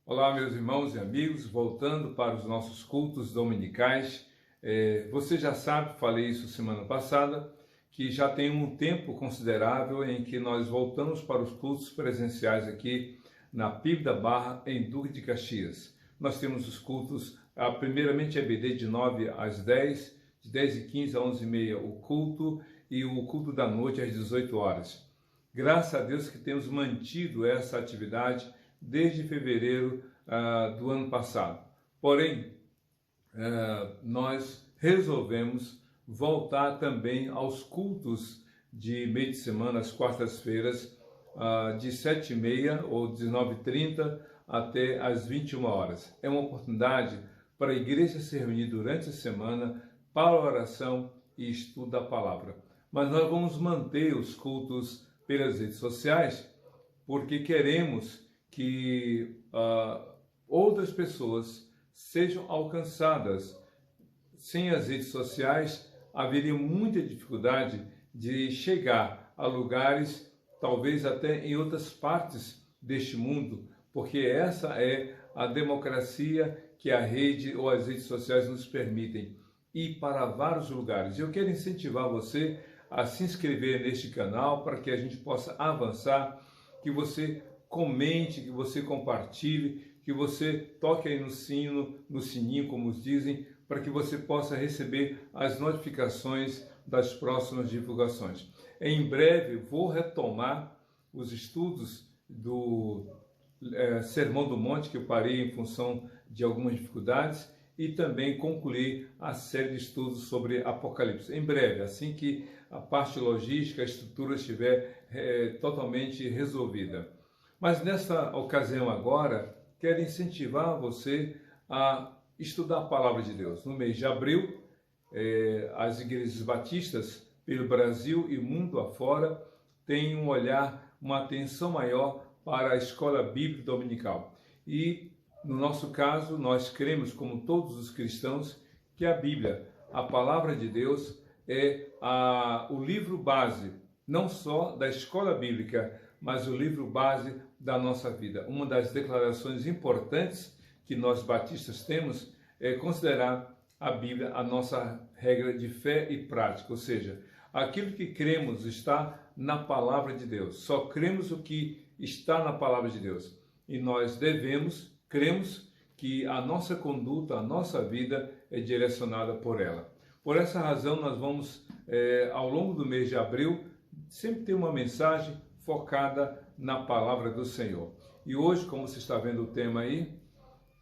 Olá, meus irmãos e amigos, voltando para os nossos cultos dominicais. Você já sabe, falei isso semana passada, que já tem um tempo considerável em que nós voltamos para os cultos presenciais aqui na PIB da Barra, em Duque de Caxias. Nós temos os cultos, primeiramente EBD de 9 às 10, de 10h15 a 11h30 o culto e o culto da noite às 18 horas. Graças a Deus que temos mantido essa atividade desde fevereiro do ano passado. Porém, nós resolvemos voltar também aos cultos de meio de semana, às quartas-feiras, de 7h30 ou 19h30 até às 21 horas. É uma oportunidade para a igreja se reunir durante a semana para a oração e estudo da palavra. Mas nós vamos manter os cultos pelas redes sociais, porque queremos que outras pessoas sejam alcançadas. Sem as redes sociais, haveria muita dificuldade de chegar a lugares, talvez até em outras partes deste mundo, porque essa é a democracia que a rede ou as redes sociais nos permitem ir para vários lugares. Eu quero incentivar você a se inscrever neste canal para que a gente possa avançar, que você comente, que você compartilhe, que você toque aí no sininho, como dizem, para que você possa receber as notificações das próximas divulgações. Em breve vou retomar os estudos do Sermão do Monte, que eu parei em função de algumas dificuldades, e também concluir a série de estudos sobre Apocalipse. Em breve, assim que a parte logística, a estrutura estiver totalmente resolvida. Mas nesta ocasião agora, quero incentivar você a estudar a Palavra de Deus. No mês de abril, as igrejas batistas pelo Brasil e mundo afora têm um olhar, uma atenção maior para a escola bíblica dominical. E, no nosso caso, nós cremos, como todos os cristãos, que a Bíblia, a Palavra de Deus, é o livro base, não só da escola bíblica, mas o livro base da nossa vida. Uma das declarações importantes que nós batistas temos é considerar a Bíblia a nossa regra de fé e prática, ou seja, aquilo que cremos está na Palavra de Deus. Só cremos o que está na Palavra de Deus. E nós cremos que a nossa conduta, a nossa vida é direcionada por ela. Por essa razão, nós vamos, ao longo do mês de abril, sempre ter uma mensagem focada na Palavra do Senhor. E hoje, como você está vendo o tema aí,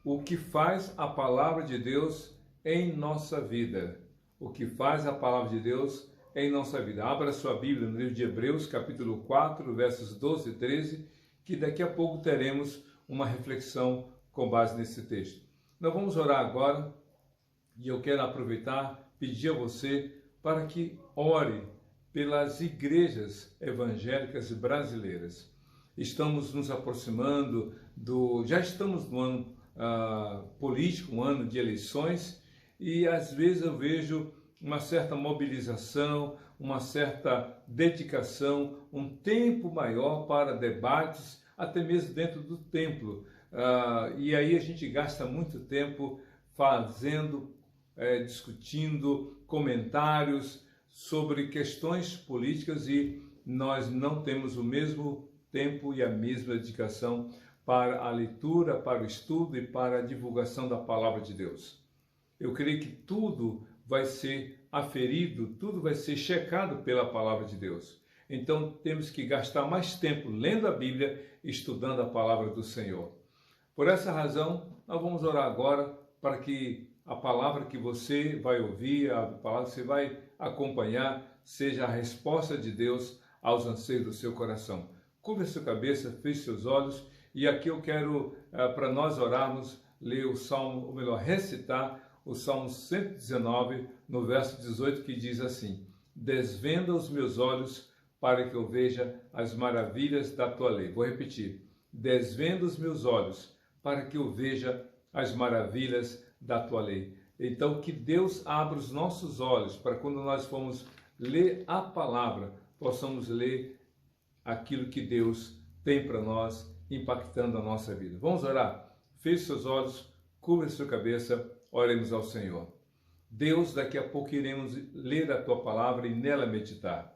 o que faz a Palavra de Deus em nossa vida. O que faz a Palavra de Deus em nossa vida. Abra sua Bíblia no livro de Hebreus, capítulo 4, versos 12 e 13, que daqui a pouco teremos uma reflexão com base nesse texto. Nós vamos orar agora e eu quero aproveitar, pedir a você para que ore pelas igrejas evangélicas brasileiras. Estamos nos aproximando já estamos no ano político, um ano de eleições, e às vezes eu vejo uma certa mobilização, uma certa dedicação, um tempo maior para debates, até mesmo dentro do templo. E aí a gente gasta muito tempo fazendo, discutindo comentários sobre questões políticas e nós não temos o mesmo tempo e a mesma dedicação para a leitura, para o estudo e para a divulgação da Palavra de Deus. Eu creio que tudo vai ser aferido, tudo vai ser checado pela Palavra de Deus. Então temos que gastar mais tempo lendo a Bíblia e estudando a Palavra do Senhor. Por essa razão, nós vamos orar agora para que a palavra que você vai ouvir, a palavra que você vai acompanhar, seja a resposta de Deus aos anseios do seu coração. Curva sua cabeça, feche seus olhos, e aqui eu quero, para nós orarmos, ler o Salmo, ou melhor, recitar o Salmo 119, no verso 18, que diz assim: desvenda os meus olhos para que eu veja as maravilhas da tua lei. Vou repetir: desvenda os meus olhos para que eu veja as maravilhas da tua lei. Então, que Deus abra os nossos olhos para quando nós formos ler a palavra, possamos ler aquilo que Deus tem para nós, impactando a nossa vida. Vamos orar? feche seus olhos, cubra sua cabeça, oremos ao Senhor. Deus, daqui a pouco iremos ler a Tua palavra e nela meditar.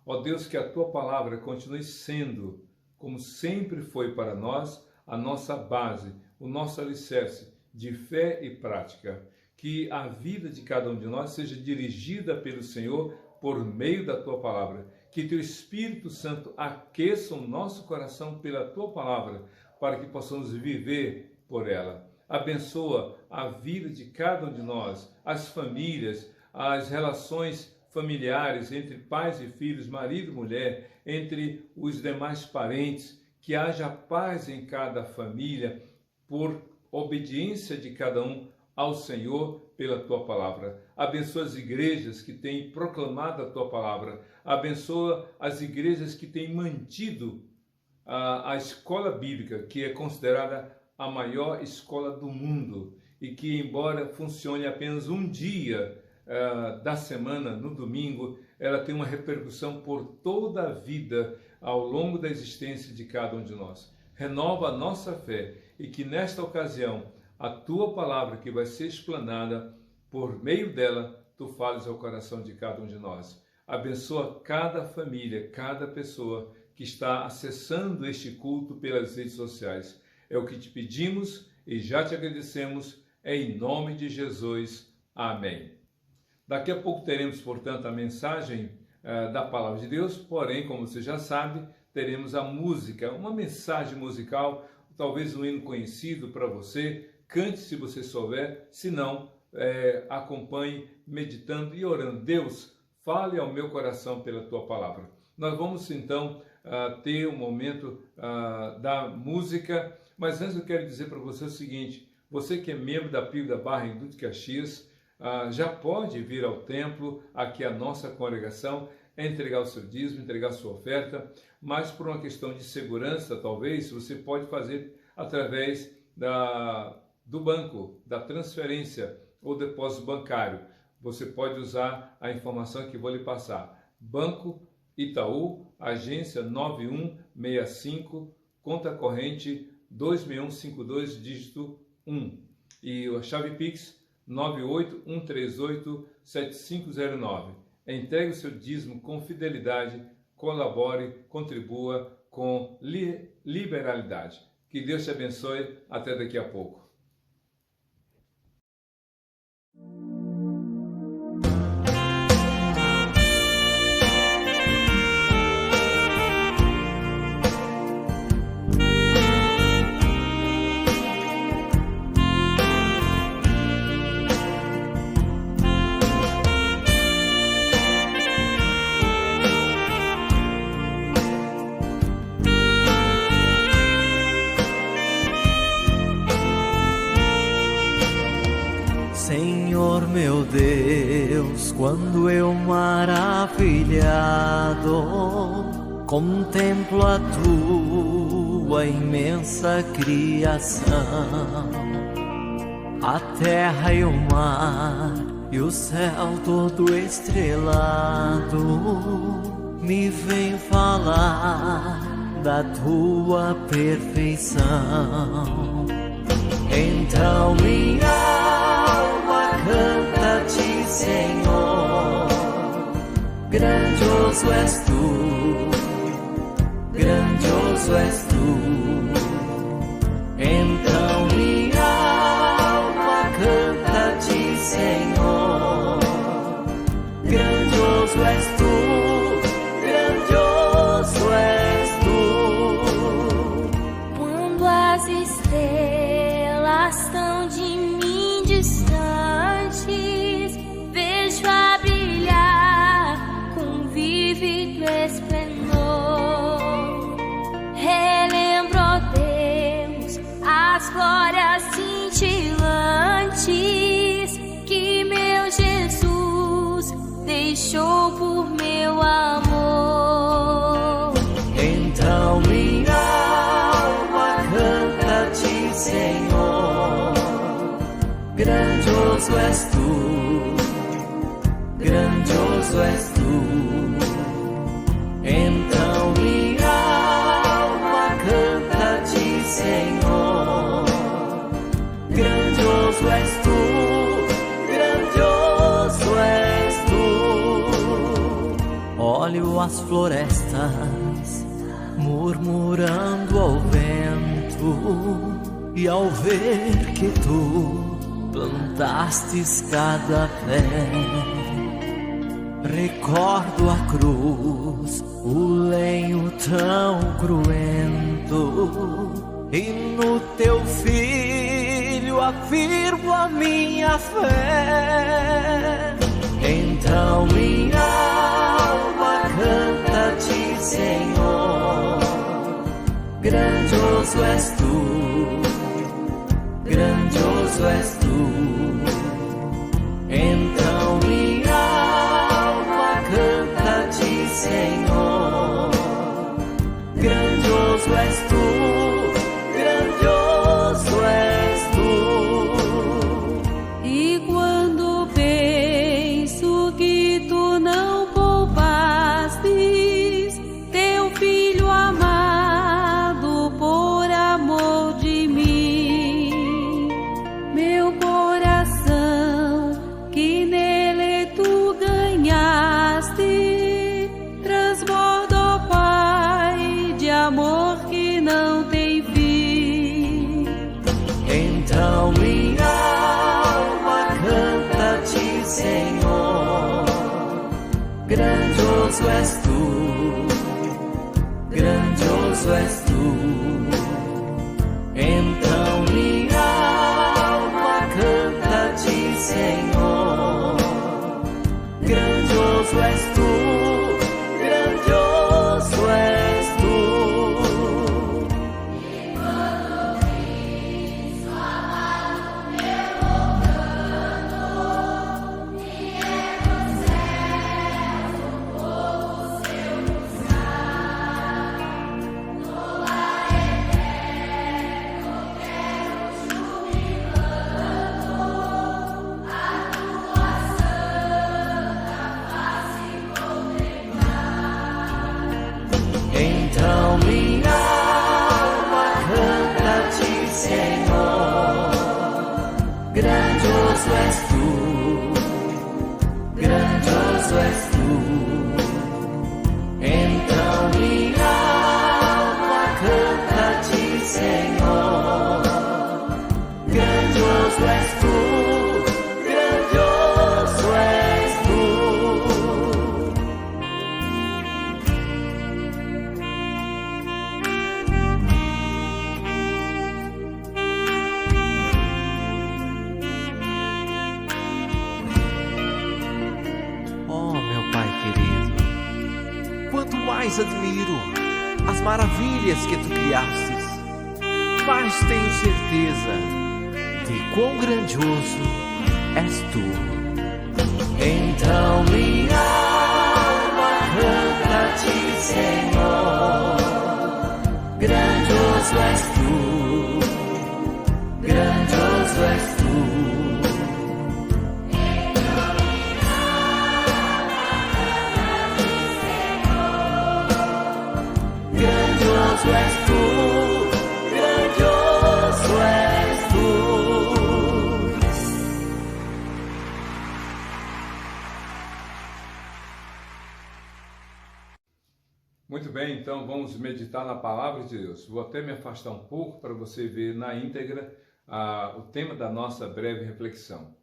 Ó Deus, que a Tua palavra continue sendo, como sempre foi para nós, a nossa base, o nosso alicerce de fé e prática. Que a vida de cada um de nós seja dirigida pelo Senhor por meio da Tua palavra. Que Teu Espírito Santo aqueça o nosso coração pela Tua palavra, para que possamos viver por ela. Abençoa a vida de cada um de nós, as famílias, as relações familiares entre pais e filhos, marido e mulher, entre os demais parentes, que haja paz em cada família, por obediência de cada um ao Senhor pela Tua palavra. Abençoa as igrejas que têm proclamado a Tua palavra. Abençoa as igrejas que têm mantido a escola bíblica, que é considerada a maior escola do mundo e que, embora funcione apenas um dia da semana, no domingo, ela tem uma repercussão por toda a vida ao longo da existência de cada um de nós. Renova a nossa fé e que nesta ocasião a Tua palavra que vai ser explanada, por meio dela, Tu fales ao coração de cada um de nós. Abençoa cada família, cada pessoa que está acessando este culto pelas redes sociais. É o que te pedimos e já te agradecemos, em nome de Jesus. Amém. Daqui a pouco teremos, portanto, a mensagem da Palavra de Deus, porém, como você já sabe, teremos a música, uma mensagem musical, talvez um hino conhecido para você. Cante se você souber, se não, acompanhe meditando e orando. Deus, fale ao meu coração pela Tua palavra. Nós vamos então ter um momento da música, mas antes eu quero dizer para você o seguinte: você que é membro da PIB da Barra em Duque de Caxias, já pode vir ao templo, aqui a nossa congregação, entregar o seu dízimo, entregar a sua oferta, mas por uma questão de segurança, talvez, você pode fazer através do banco, da transferência ou depósito bancário. Você pode usar a informação que vou lhe passar. Banco Itaú, agência 9165, conta corrente 26152, dígito 1. E a chave Pix 981387509. Entregue o seu dízimo com fidelidade, colabore, contribua com liberalidade. Que Deus te abençoe. Até daqui a pouco. Senhor meu Deus, quando eu maravilhado contemplo a Tua imensa criação, a terra e o mar e o céu todo estrelado, me vem falar da Tua perfeição. Então minha alma canta-te, Senhor, grandioso és Tu, grandioso és Tu. Então minha alma canta-te, Senhor, grandioso és Tu, grandioso és Tu. Quando as estrelas tão de mim distantes, vejo a brilhar com vívido esplendor. Relembro, ó Deus, as glórias cintilantes que meu Jesus deixou por meu amor. Então minha alma canta-te, Senhor, grandioso és Tu, grandioso és Tu. Então minha alma canta-te, Senhor, grandioso és tu, grandioso és tu. Olho as florestas murmurando ao vento, e ao ver que tu plantastes cada pé, recordo a cruz, o lenho tão cruento, e no teu filho afirmo a minha fé. Então minha alma canta-te, Senhor, grandioso és tu, grandioso és tu. Então minha alma canta-te, Senhor, grandioso és tu, grandioso és tu. E quando penso que tu não poupastes teu filho amado por amor de mim, meu coração que nele tu ganhaste transborda, ó Pai, de amor que não tem fim. Então minha alma canta-te, Senhor, grandioso és tu, grandioso és tu. Então minha alma canta-te, Senhor, grandioso és tu, grandioso és tu. Então minha alma canta-te, Senhor, grandioso és tu, grandioso és tu. Então minha alma canta-te, Senhor, grandioso és tu, grandioso és tu. Oh, meu Pai querido, quanto mais admiro as maravilhas que tu criastes, mais tenho certeza de quão grandioso és tu. Então minha alma canta-te, Senhor, grandioso és tu, grandioso és tu. Grandioso és tu, grandioso és tu. Muito bem, então vamos meditar na palavra de Deus. Vou até me afastar um pouco para você ver na íntegra o tema da nossa breve reflexão.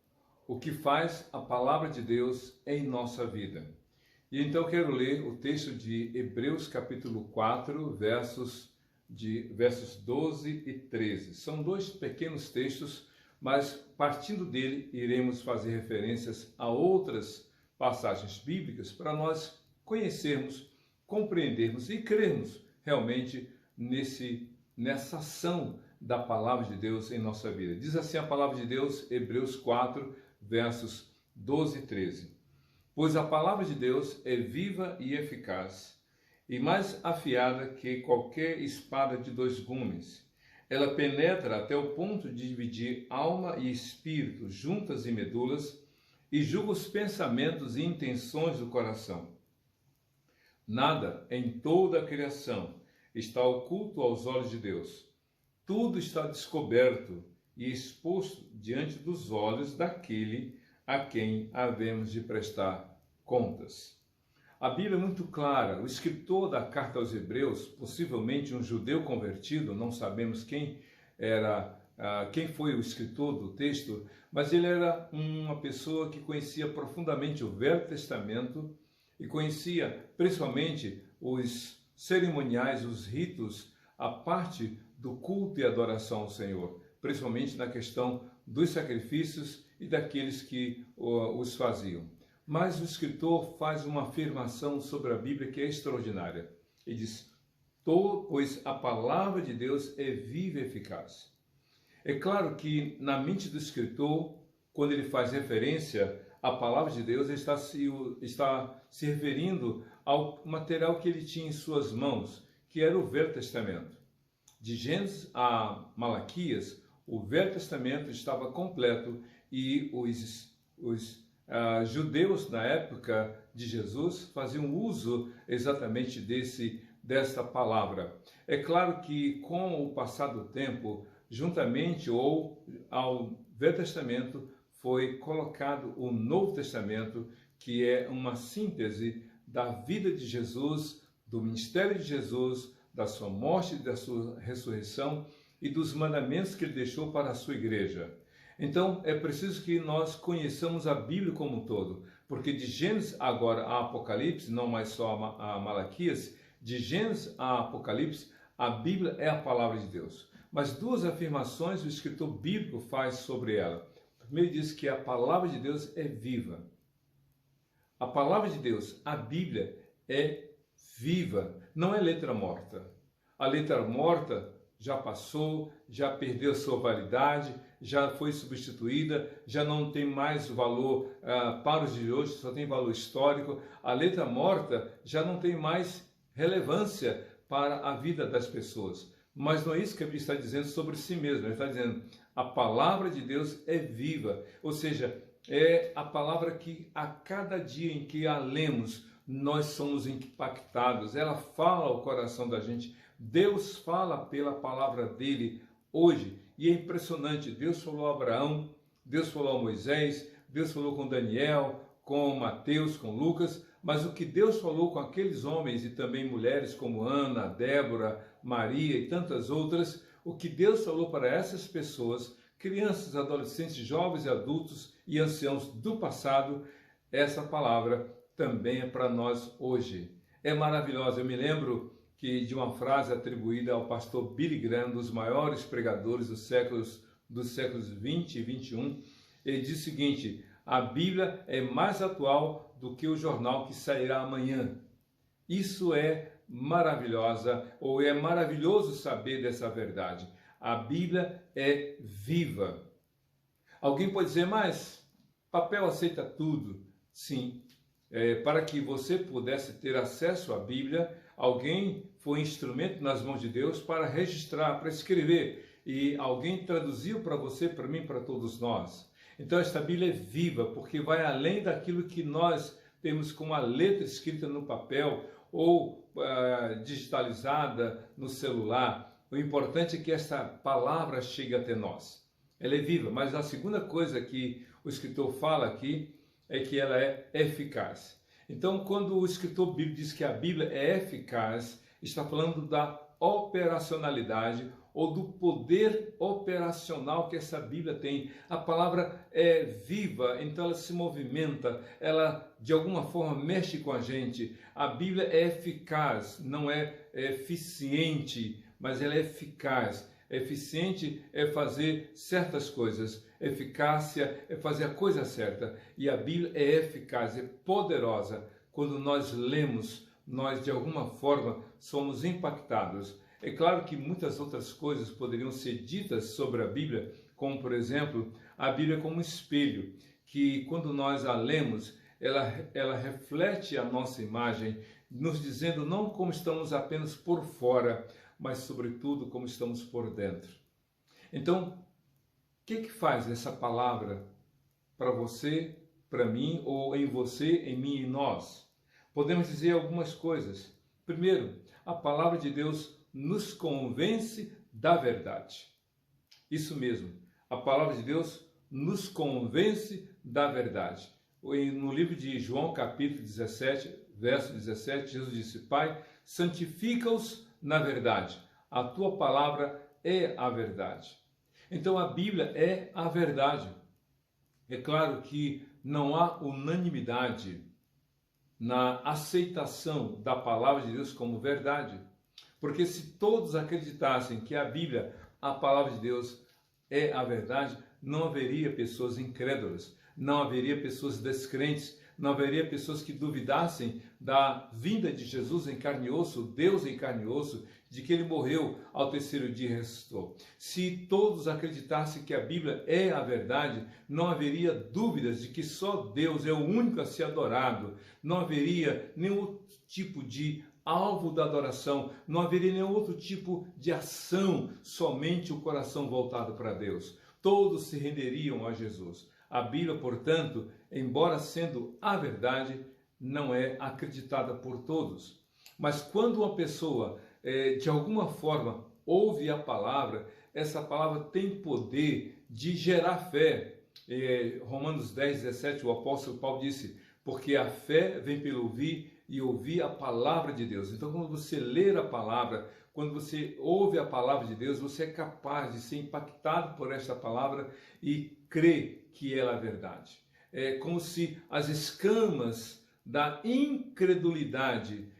O que faz a palavra de Deus em nossa vida? E então quero ler o texto de Hebreus capítulo 4, versos 12 e 13. São dois pequenos textos, mas partindo dele iremos fazer referências a outras passagens bíblicas para nós conhecermos, compreendermos e crermos realmente nessa ação da palavra de Deus em nossa vida. Diz assim a palavra de Deus, Hebreus 4, versos 12 e 13. Pois a palavra de Deus é viva e eficaz, e mais afiada que qualquer espada de dois gumes. Ela penetra até o ponto de dividir alma e espírito, juntas e medulas, e julga os pensamentos e intenções do coração. Nada em toda a criação está oculto aos olhos de Deus. Tudo está descoberto e exposto diante dos olhos daquele a quem havemos de prestar contas. A Bíblia é muito clara. O escritor da carta aos Hebreus, possivelmente um judeu convertido, não sabemos quem foi o escritor do texto, mas ele era uma pessoa que conhecia profundamente o Velho Testamento e conhecia principalmente os cerimoniais, os ritos, a parte do culto e adoração ao Senhor, principalmente na questão dos sacrifícios e daqueles que os faziam. Mas o escritor faz uma afirmação sobre a Bíblia que é extraordinária. Ele diz: pois a palavra de Deus é viva e eficaz. É claro que na mente do escritor, quando ele faz referência à palavra de Deus, ele está se referindo ao material que ele tinha em suas mãos, que era o Velho Testamento. De Gênesis a Malaquias, o Velho Testamento estava completo e os judeus na época de Jesus faziam uso exatamente desta palavra. É claro que com o passar do tempo, juntamente ou ao Velho Testamento, foi colocado o Novo Testamento, que é uma síntese da vida de Jesus, do ministério de Jesus, da sua morte e da sua ressurreição e dos mandamentos que ele deixou para a sua igreja. Então, é preciso que nós conheçamos a Bíblia como um todo, porque de Gênesis agora a Apocalipse, não mais só a Malaquias, de Gênesis a Apocalipse, a Bíblia é a palavra de Deus. Mas duas afirmações o escritor bíblico faz sobre ela. Primeiro diz que a palavra de Deus é viva. A palavra de Deus, a Bíblia, é viva, não é letra morta. A letra morta já passou, já perdeu sua validade, já foi substituída, já não tem mais valor para os dias de hoje, só tem valor histórico. A letra morta já não tem mais relevância para a vida das pessoas. Mas não é isso que a Bíblia está dizendo sobre si mesma. Ele está dizendo: a palavra de Deus é viva, ou seja, é a palavra que a cada dia em que a lemos, nós somos impactados. Ela fala ao coração da gente. Deus fala pela palavra dele hoje. E é impressionante. Deus falou a Abraão, Deus falou a Moisés, Deus falou com Daniel, com Mateus, com Lucas. Mas o que Deus falou com aqueles homens e também mulheres como Ana, Débora, Maria e tantas outras, o que Deus falou para essas pessoas, crianças, adolescentes, jovens e adultos e anciãos do passado, essa palavra também é para nós hoje. É maravilhosa. Eu me lembro de uma frase atribuída ao pastor Billy Graham, dos maiores pregadores dos séculos 20 e 21. Ele diz o seguinte: a Bíblia é mais atual do que o jornal que sairá amanhã. Isso é maravilhoso saber dessa verdade. A Bíblia é viva. Alguém pode dizer: mas papel aceita tudo. Sim, para que você pudesse ter acesso à Bíblia, alguém foi instrumento nas mãos de Deus para registrar, para escrever, e alguém traduziu para você, para mim, para todos nós. Então esta Bíblia é viva, porque vai além daquilo que nós temos como a letra escrita no papel ou digitalizada no celular. O importante é que esta palavra chegue até nós. Ela é viva, mas a segunda coisa que o escritor fala aqui é que ela é eficaz. Então, quando o escritor bíblico diz que a Bíblia é eficaz, está falando da operacionalidade ou do poder operacional que essa Bíblia tem. A palavra é viva, então ela se movimenta, ela de alguma forma mexe com a gente. A Bíblia é eficaz, não é eficiente, mas ela é eficaz. Eficiente é fazer certas coisas, eficácia é fazer a coisa certa. E a Bíblia é eficaz, é poderosa. Quando nós lemos, nós de alguma forma somos impactados. É claro que muitas outras coisas poderiam ser ditas sobre a Bíblia, como por exemplo, a Bíblia como um espelho, que quando nós a lemos, ela reflete a nossa imagem, nos dizendo não como estamos apenas por fora, mas sobretudo como estamos por dentro. Então, o que faz essa palavra para você, para mim, ou em você, em mim e em nós? Podemos dizer algumas coisas. Primeiro, a palavra de Deus nos convence da verdade. Isso mesmo, A palavra de Deus nos convence da verdade. No livro de João, capítulo 17, verso 17, Jesus disse: Pai, santifica-os na verdade. A tua palavra é a verdade. Então a Bíblia é a verdade. É claro que não há unanimidade na aceitação da palavra de Deus como verdade. Porque se todos acreditassem que a Bíblia, a palavra de Deus, é a verdade, não haveria pessoas incrédulas, não haveria pessoas descrentes, não haveria pessoas que duvidassem da vinda de Jesus em carne e osso, Deus em carne e osso, de que ele morreu ao terceiro dia e ressuscitou. Se todos acreditassem que a Bíblia é a verdade, não haveria dúvidas de que só Deus é o único a ser adorado, não haveria nenhum tipo de alvo da adoração, não haveria nenhum outro tipo de ação, somente o coração voltado para Deus. Todos se renderiam a Jesus. A Bíblia, portanto, embora sendo a verdade, não é acreditada por todos. Mas quando uma pessoa, de alguma forma, ouve a palavra, essa palavra tem poder de gerar fé. Romanos 10, 17, o apóstolo Paulo disse: porque a fé vem pelo ouvir e ouvir a palavra de Deus. Então, quando você ler a palavra, quando você ouve a palavra de Deus, você é capaz de ser impactado por esta palavra e crer que ela é a verdade. É como se as escamas da incredulidade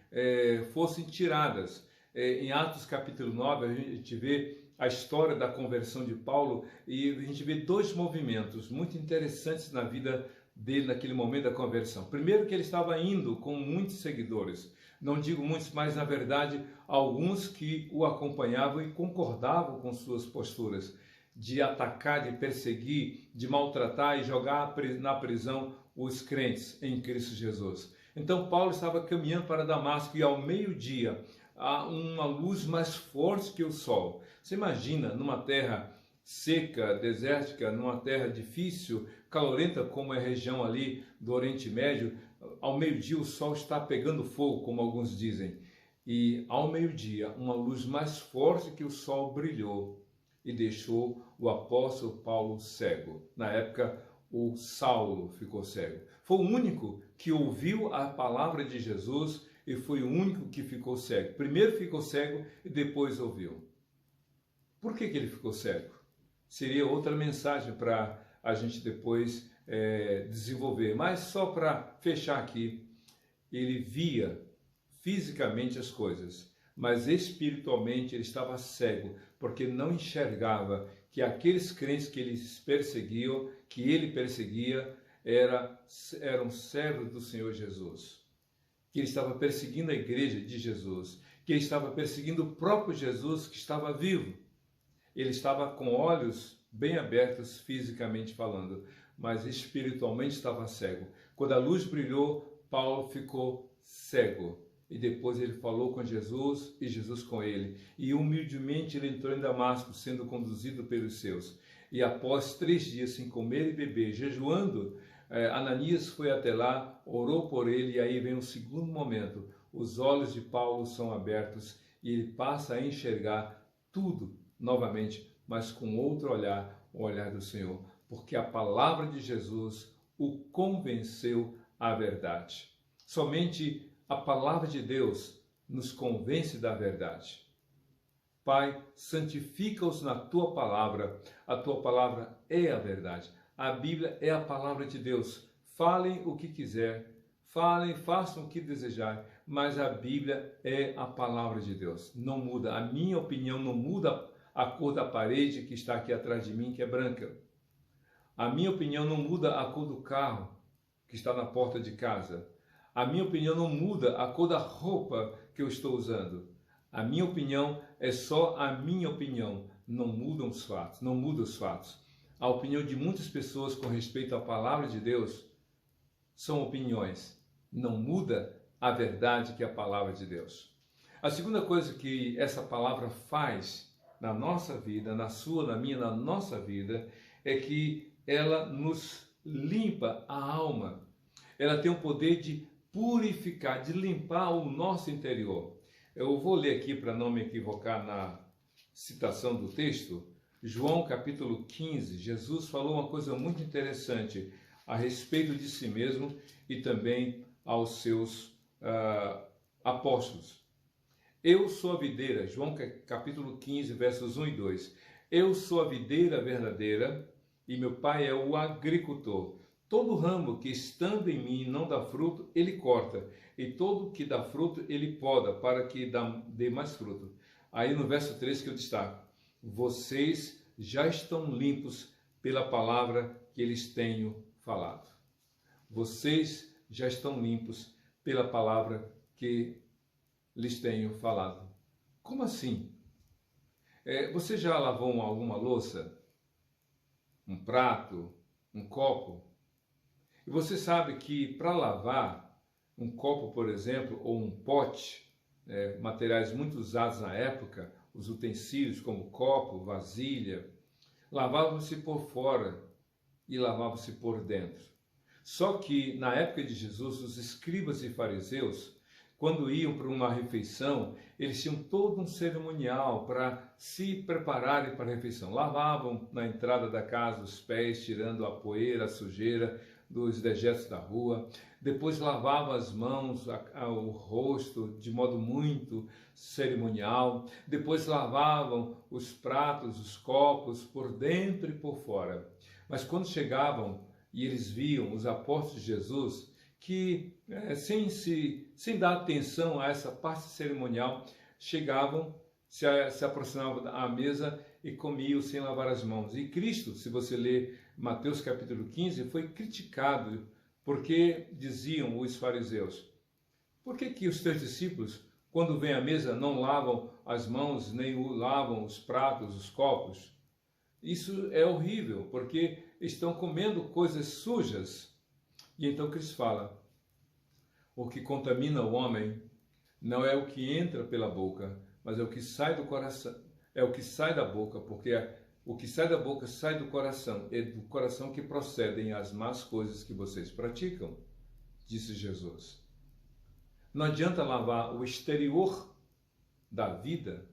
fossem tiradas. Em Atos capítulo 9, a gente vê a história da conversão de Paulo e a gente vê dois movimentos muito interessantes na vida dele naquele momento da conversão. Primeiro, que ele estava indo com muitos seguidores. Não digo muitos, mas na verdade alguns que o acompanhavam e concordavam com suas posturas de atacar, de perseguir, de maltratar e jogar na prisão os crentes em Cristo Jesus. Então Paulo estava caminhando para Damasco e ao meio-dia há uma luz mais forte que o sol. Você imagina numa terra seca, desértica, numa terra difícil, calorenta como é a região ali do Oriente Médio, ao meio-dia o sol está pegando fogo, como alguns dizem. E ao meio-dia uma luz mais forte que o sol brilhou e deixou o apóstolo Paulo cego. Na época, o Saulo ficou cego. Foi o único que ouviu a palavra de Jesus e foi o único que ficou cego. Primeiro ficou cego e depois ouviu. Por que ele ficou cego? Seria outra mensagem para a gente depois desenvolver. Mas só para fechar aqui, ele via fisicamente as coisas, mas espiritualmente ele estava cego, porque não enxergava que aqueles crentes que eles perseguiam, que ele perseguia, eram servos do Senhor Jesus. Que ele estava perseguindo a igreja de Jesus, que ele estava perseguindo o próprio Jesus que estava vivo. Ele estava com olhos bem abertos, fisicamente falando, mas espiritualmente estava cego. Quando a luz brilhou, Paulo ficou cego. E depois ele falou com Jesus e Jesus com ele. E humildemente ele entrou em Damasco, sendo conduzido pelos seus. E após 3 dias sem comer e beber, jejuando, Ananias foi até lá, orou por ele, e aí vem um segundo momento. Os olhos de Paulo são abertos e ele passa a enxergar tudo novamente, mas com outro olhar, o olhar do Senhor, porque a palavra de Jesus o convenceu à verdade. Somente a palavra de Deus nos convence da verdade. Pai, santifica-os na tua palavra. A tua palavra é a verdade. A Bíblia é a palavra de Deus. Falem o que quiser, falem, façam o que desejar, mas a Bíblia é a palavra de Deus. Não muda. A minha opinião não muda a cor da parede que está aqui atrás de mim, que é branca. A minha opinião não muda a cor do carro que está na porta de casa. A minha opinião não muda a cor da roupa que eu estou usando. A minha opinião é só a minha opinião. Não mudam os fatos, não muda os fatos. A opinião de muitas pessoas com respeito à palavra de Deus são opiniões. Não muda a verdade que é a palavra de Deus. A segunda coisa que essa palavra faz na nossa vida, na sua, na minha, na nossa vida, é que ela nos limpa a alma. Ela tem o poder de purificar, de limpar o nosso interior. Eu vou ler aqui para não me equivocar na citação do texto, João capítulo 15, Jesus falou uma coisa muito interessante a respeito de si mesmo e também aos seus apóstolos. Eu sou a videira, João capítulo 15, versos 1 e 2. Eu sou a videira verdadeira e meu pai é o agricultor. Todo ramo que estando em mim não dá fruto, ele corta, e todo que dá fruto, ele poda, para que dê mais fruto. Aí no verso 3 que eu destaco, vocês já estão limpos pela palavra que lhes tenho falado. Vocês já estão limpos pela palavra que lhes tenho falado. Como assim? Você já lavou alguma louça? Um prato? Um copo? E você sabe que para lavar um copo, por exemplo, ou um pote, materiais muito usados na época, os utensílios como copo, vasilha, lavavam-se por fora e lavavam-se por dentro. Só que na época de Jesus, os escribas e fariseus, quando iam para uma refeição, eles tinham todo um cerimonial para se prepararem para a refeição. Lavavam na entrada da casa os pés, tirando a poeira, a sujeira dos dejetos da rua. Depois lavavam as mãos, o rosto, de modo muito cerimonial. Depois lavavam os pratos, os copos, por dentro e por fora. Mas quando chegavam e eles viam os apóstolos de Jesus, que sem dar atenção a essa parte cerimonial, chegavam, se aproximavam da mesa e comiam sem lavar as mãos. E Cristo, se você ler Mateus capítulo 15, foi criticado porque diziam os fariseus: por que os teus discípulos, quando vêm à mesa, não lavam as mãos, nem lavam os pratos, os copos? Isso é horrível, porque estão comendo coisas sujas. E então Cristo fala: o que contamina o homem não é o que entra pela boca, mas é o que sai do coração, é o que sai da boca, porque o que sai da boca sai do coração, é do coração que procedem as más coisas que vocês praticam, disse Jesus. Não adianta lavar o exterior da vida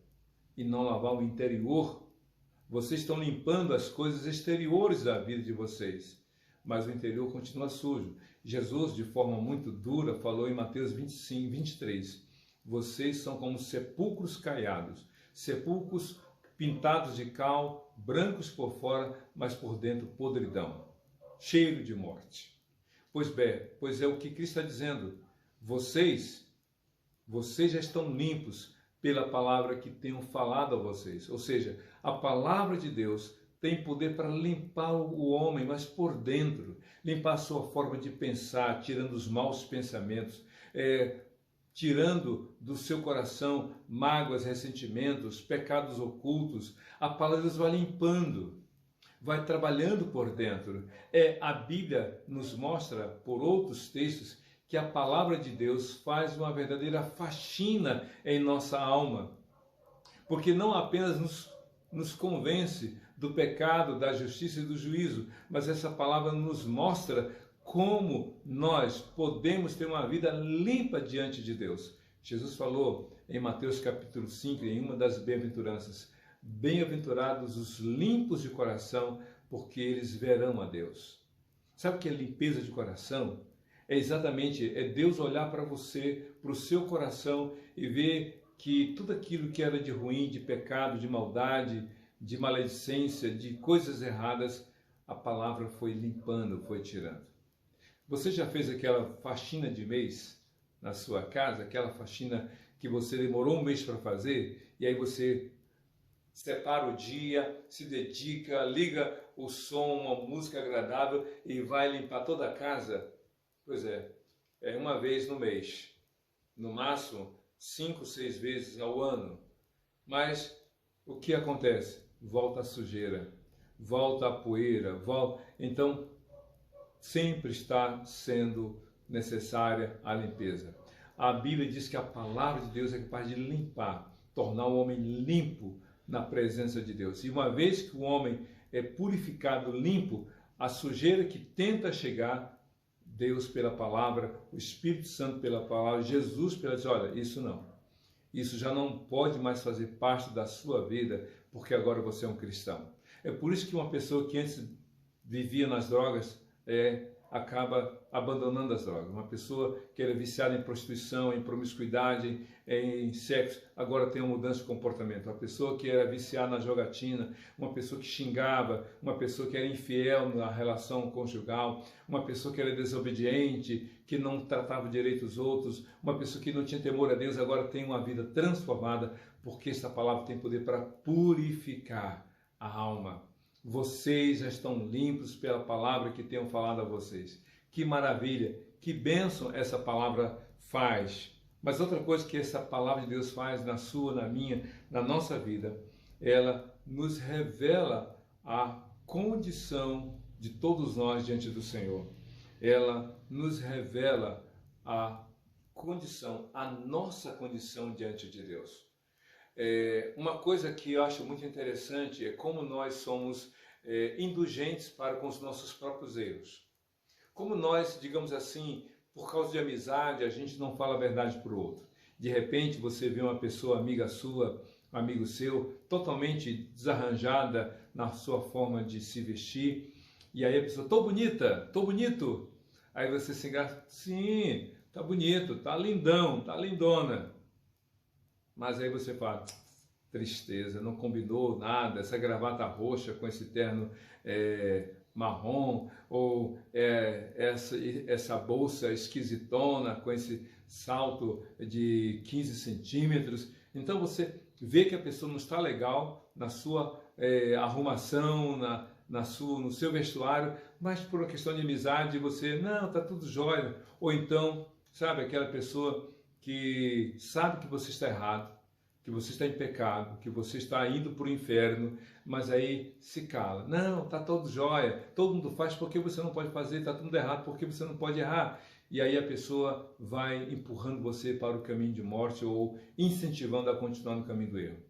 e não lavar o interior. Vocês estão limpando as coisas exteriores da vida de vocês, mas o interior continua sujo. Jesus, de forma muito dura, falou em Mateus 25, 23, vocês são como sepulcros caiados, sepulcros pintados de cal, brancos por fora, mas por dentro podridão, cheiro de morte. Pois é o que Cristo está dizendo, vocês já estão limpos pela palavra que tenho falado a vocês. Ou seja, a palavra de Deus tem poder para limpar o homem, mas por dentro, limpar a sua forma de pensar, tirando os maus pensamentos, tirando do seu coração mágoas, ressentimentos, pecados ocultos. A palavra de Deus vai limpando, vai trabalhando por dentro. A Bíblia nos mostra, por outros textos, que a palavra de Deus faz uma verdadeira faxina em nossa alma, porque não apenas nos convence do pecado, da justiça e do juízo, mas essa palavra nos mostra como nós podemos ter uma vida limpa diante de Deus. Jesus falou em Mateus capítulo 5, em uma das bem-aventuranças: bem-aventurados os limpos de coração, porque eles verão a Deus. Sabe o que é limpeza de coração? É exatamente Deus olhar para você, para o seu coração e ver que tudo aquilo que era de ruim, de pecado, de maldade, de maledicência, de coisas erradas, a palavra foi limpando, foi tirando. Você já fez aquela faxina de mês na sua casa, aquela faxina que você demorou um mês para fazer, e aí você separa o dia, se dedica, liga o som, uma música agradável e vai limpar toda a casa? Pois é uma vez no mês, no máximo 5, 6 vezes ao ano. Mas o que acontece? Volta a sujeira, volta a poeira, então sempre está sendo necessária a limpeza. A Bíblia diz que a palavra de Deus é capaz de limpar, tornar o homem limpo na presença de Deus. E uma vez que o homem é purificado, limpo, a sujeira que tenta chegar, Deus pela palavra, o Espírito Santo pela palavra, Jesus pela diz: olha, isso não. Isso já não pode mais fazer parte da sua vida, porque agora você é um cristão. É por isso que uma pessoa que antes vivia nas drogas acaba abandonando as drogas. Uma pessoa que era viciada em prostituição, em promiscuidade, em sexo, agora tem uma mudança de comportamento. Uma pessoa que era viciada na jogatina, uma pessoa que xingava, uma pessoa que era infiel na relação conjugal, uma pessoa que era desobediente, que não tratava direito os outros, uma pessoa que não tinha temor a Deus, agora tem uma vida transformada, porque essa palavra tem poder para purificar a alma. Vocês já estão limpos pela palavra que tenho falado a vocês. Que maravilha, que bênção essa palavra faz. Mas outra coisa que essa palavra de Deus faz na sua, na minha, na nossa vida, ela nos revela a condição de todos nós diante do Senhor. Ela nos revela a condição, a nossa condição diante de Deus. Uma coisa que eu acho muito interessante é como nós somos indulgentes para com os nossos próprios erros. Como nós, digamos assim, por causa de amizade, a gente não fala a verdade para o outro. De repente você vê uma pessoa amiga sua, amigo seu, totalmente desarranjada na sua forma de se vestir, e aí a pessoa, tô bonita, tô bonito. Aí você se engana, sim, tá bonito, tá lindão, tá lindona. Mas aí você fala, tristeza, não combinou nada, essa gravata roxa com esse terno marrom, ou essa bolsa esquisitona com esse salto de 15 centímetros. Então você vê que a pessoa não está legal na sua arrumação, no seu vestuário, mas por uma questão de amizade você, não, tá tudo jóia. Ou então, sabe, aquela pessoa que sabe que você está errado, que você está em pecado, que você está indo para o inferno, mas aí se cala. Não, está tudo jóia, todo mundo faz, porque você não pode fazer, está tudo errado, porque você não pode errar. E aí a pessoa vai empurrando você para o caminho de morte ou incentivando a continuar no caminho do erro.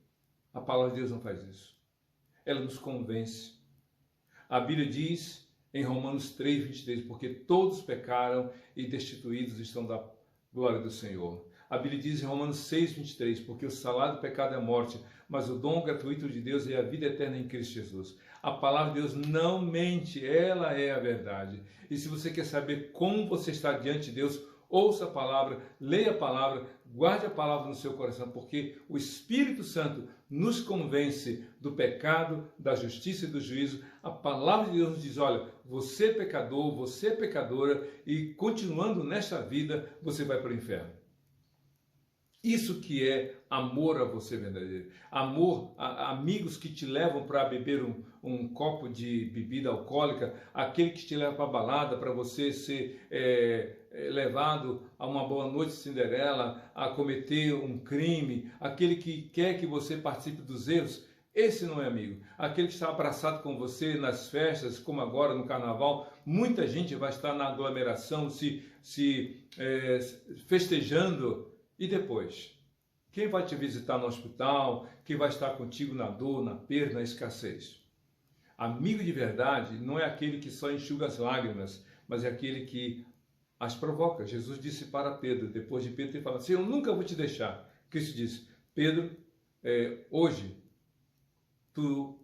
A palavra de Deus não faz isso. Ela nos convence. A Bíblia diz em Romanos 3:23, porque todos pecaram e destituídos estão da glória do Senhor. A Bíblia diz em Romanos 6:23, porque o salário do pecado é a morte, mas o dom gratuito de Deus é a vida eterna em Cristo Jesus. A palavra de Deus não mente, ela é a verdade. E se você quer saber como você está diante de Deus, ouça a palavra, leia a palavra, guarde a palavra no seu coração, porque o Espírito Santo nos convence do pecado, da justiça e do juízo. A palavra de Deus nos diz, olha, você é pecador, você é pecadora, e continuando nesta vida, você vai para o inferno. Isso que é amor a você verdadeiro. Amor a amigos que te levam para beber um copo de bebida alcoólica, aquele que te leva para a balada, para você ser levado a uma boa noite Cinderela, a cometer um crime, aquele que quer que você participe dos erros. Esse não é amigo. Aquele que está abraçado com você nas festas, como agora no carnaval, muita gente vai estar na aglomeração, se festejando. E depois? Quem vai te visitar no hospital? Quem vai estar contigo na dor, na perda, na escassez? Amigo de verdade não é aquele que só enxuga as lágrimas, mas é aquele que as provoca. Jesus disse para Pedro, depois de Pedro ter falado assim, eu nunca vou te deixar. Cristo disse, Pedro, hoje,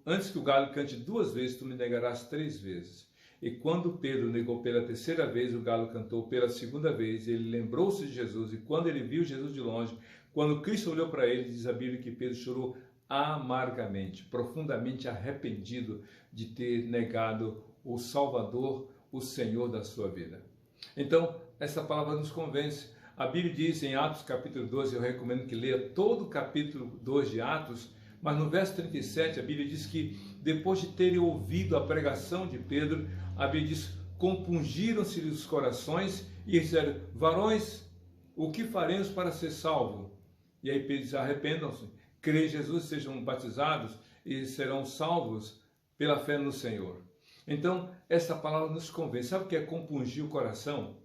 antes que o galo cante 2 vezes, tu me negarás 3 vezes. E quando Pedro negou pela 3ª vez, o galo cantou pela 2ª vez, ele lembrou-se de Jesus, e quando ele viu Jesus de longe, quando Cristo olhou para ele, diz a Bíblia que Pedro chorou amargamente, profundamente arrependido de ter negado o Salvador, o Senhor da sua vida. Então, essa palavra nos convence. A Bíblia diz em Atos capítulo 12, eu recomendo que leia todo o capítulo 2 de Atos, mas no verso 37 a Bíblia diz que depois de terem ouvido a pregação de Pedro, a Bíblia diz, compungiram-se os corações e disseram, varões, o que faremos para ser salvo? E aí Pedro diz, arrependam-se, creem em Jesus, sejam batizados e serão salvos pela fé no Senhor. Então, essa palavra nos convence. Sabe o que é compungir o coração?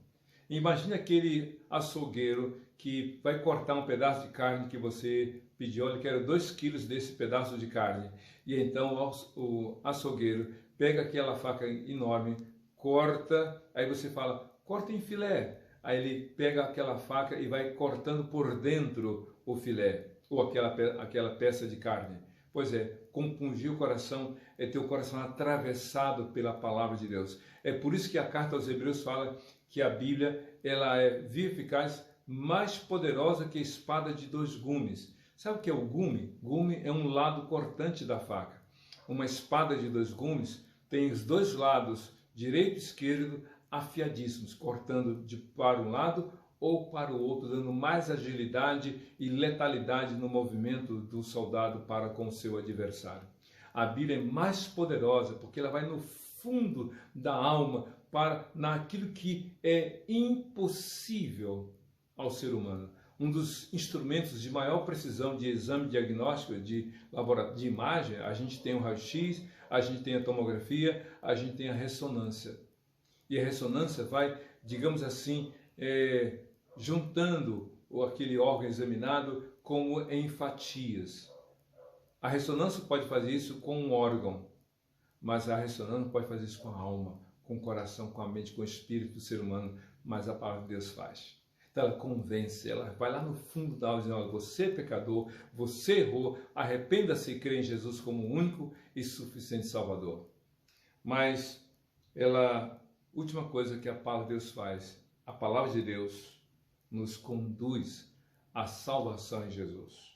Imagine aquele açougueiro que vai cortar um pedaço de carne que você pediu, olha, quero 2 quilos desse pedaço de carne. E então o açougueiro pega aquela faca enorme, corta, aí você fala, corta em filé. Aí ele pega aquela faca e vai cortando por dentro o filé, ou aquela peça de carne. Pois é, compungir o coração é ter o coração atravessado pela palavra de Deus. É por isso que a carta aos Hebreus fala que a Bíblia ela é viva e eficaz, mais poderosa que a espada de 2 gumes. Sabe o que é o gume? Gume é um lado cortante da faca. Uma espada de 2 gumes tem os 2 lados, direito e esquerdo, afiadíssimos, cortando para um lado ou para o outro, dando mais agilidade e letalidade no movimento do soldado para com o seu adversário. A Bíblia é mais poderosa porque ela vai no fundo da alma, para naquilo que é impossível ao ser humano. Um dos instrumentos de maior precisão de exame diagnóstico de imagem, a gente tem o raio-x, a gente tem a tomografia, a gente tem a ressonância. E a ressonância vai, digamos assim, juntando aquele órgão examinado como em fatias. A ressonância pode fazer isso com um órgão, mas a ressonância pode fazer isso com a alma, com o coração, com a mente, com o espírito do ser humano, mas a palavra de Deus faz. Então ela convence, ela vai lá no fundo da alma dizendo, olha, você é pecador, você errou, arrependa-se e crê em Jesus como o único e suficiente Salvador. Mas última coisa que a palavra de Deus faz, a palavra de Deus nos conduz à salvação em Jesus.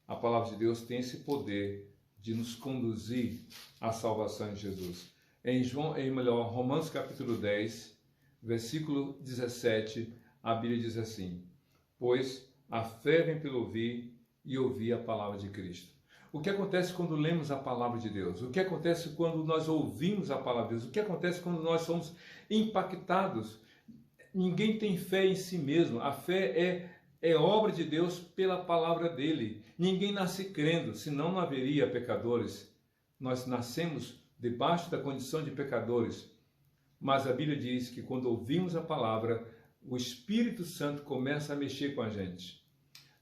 A palavra de Deus tem esse poder de nos conduzir à salvação em Jesus. Em Romanos capítulo 10, versículo 17, a Bíblia diz assim, pois a fé vem pelo ouvir e ouvir a palavra de Cristo. O que acontece quando lemos a palavra de Deus? O que acontece quando nós ouvimos a palavra de Deus? O que acontece quando nós somos impactados? Ninguém tem fé em si mesmo. A fé é obra de Deus pela palavra dele. Ninguém nasce crendo, senão não haveria pecadores. Nós nascemos debaixo da condição de pecadores. Mas a Bíblia diz que quando ouvimos a palavra, o Espírito Santo começa a mexer com a gente.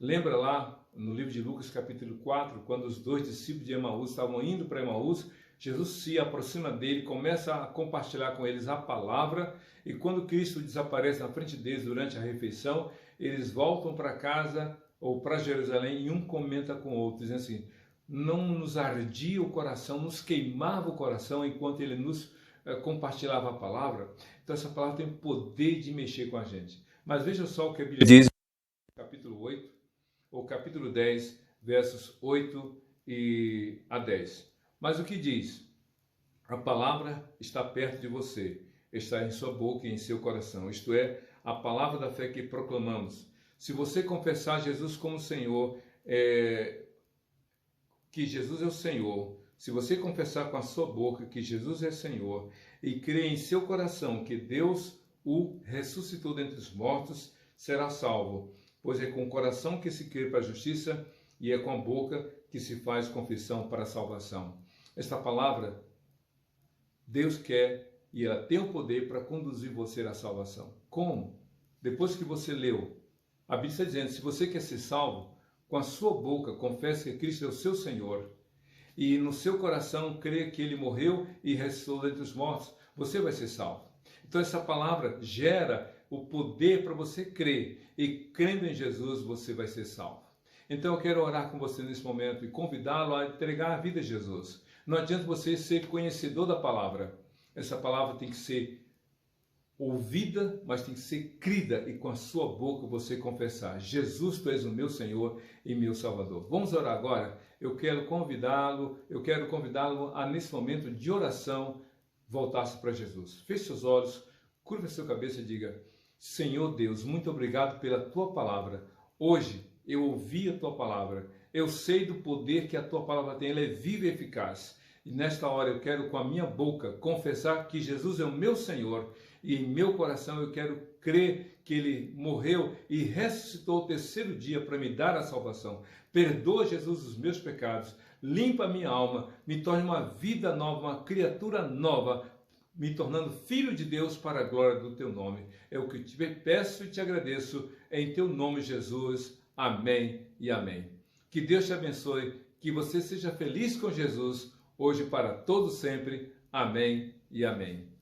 Lembra lá no livro de Lucas capítulo 4, quando os 2 discípulos de Emaús estavam indo para Emaús, Jesus se aproxima dele, começa a compartilhar com eles a palavra, e quando Cristo desaparece na frente deles durante a refeição, eles voltam para casa ou para Jerusalém e um comenta com o outro, dizendo assim, não nos ardia o coração, nos queimava o coração enquanto ele nos compartilhava a palavra. Então essa palavra tem o poder de mexer com a gente. Mas veja só o que a Bíblia diz no capítulo 8, ou capítulo 10, versos 8 a 10. Mas o que diz? A palavra está perto de você, está em sua boca e em seu coração. Isto é, a palavra da fé que proclamamos. Se você confessar Jesus como Senhor, que Jesus é o Senhor, se você confessar com a sua boca que Jesus é Senhor e crer em seu coração que Deus o ressuscitou dentre os mortos, será salvo. Pois é com o coração que se crê para a justiça e é com a boca que se faz confissão para a salvação. Esta palavra, Deus quer e ela tem o poder para conduzir você à salvação. Como? Depois que você leu, a Bíblia está dizendo, se você quer ser salvo, com a sua boca confesse que Cristo é o seu Senhor e no seu coração crê que Ele morreu e ressuscitou dentre os mortos, você vai ser salvo. Então essa palavra gera o poder para você crer e crendo em Jesus você vai ser salvo. Então eu quero orar com você nesse momento e convidá-lo a entregar a vida a Jesus. Não adianta você ser conhecedor da palavra. Essa palavra tem que ser ouvida, mas tem que ser crida e com a sua boca você confessar. Jesus, tu és o meu Senhor e meu Salvador. Vamos orar agora? Eu quero convidá-lo a nesse momento de oração voltar-se para Jesus. Feche seus olhos, curva a sua cabeça e diga, Senhor Deus, muito obrigado pela tua palavra. Hoje eu ouvi a tua palavra. Eu sei do poder que a tua palavra tem. Ela é viva e eficaz. E nesta hora eu quero com a minha boca confessar que Jesus é o meu Senhor e em meu coração eu quero crer que Ele morreu e ressuscitou o terceiro dia para me dar a salvação. Perdoa, Jesus, os meus pecados, limpa a minha alma, me torne uma vida nova, uma criatura nova, me tornando filho de Deus para a glória do teu nome. É o que te peço e te agradeço em teu nome, Jesus. Amém e amém. Que Deus te abençoe, que você seja feliz com Jesus, hoje para todo sempre. Amém e amém.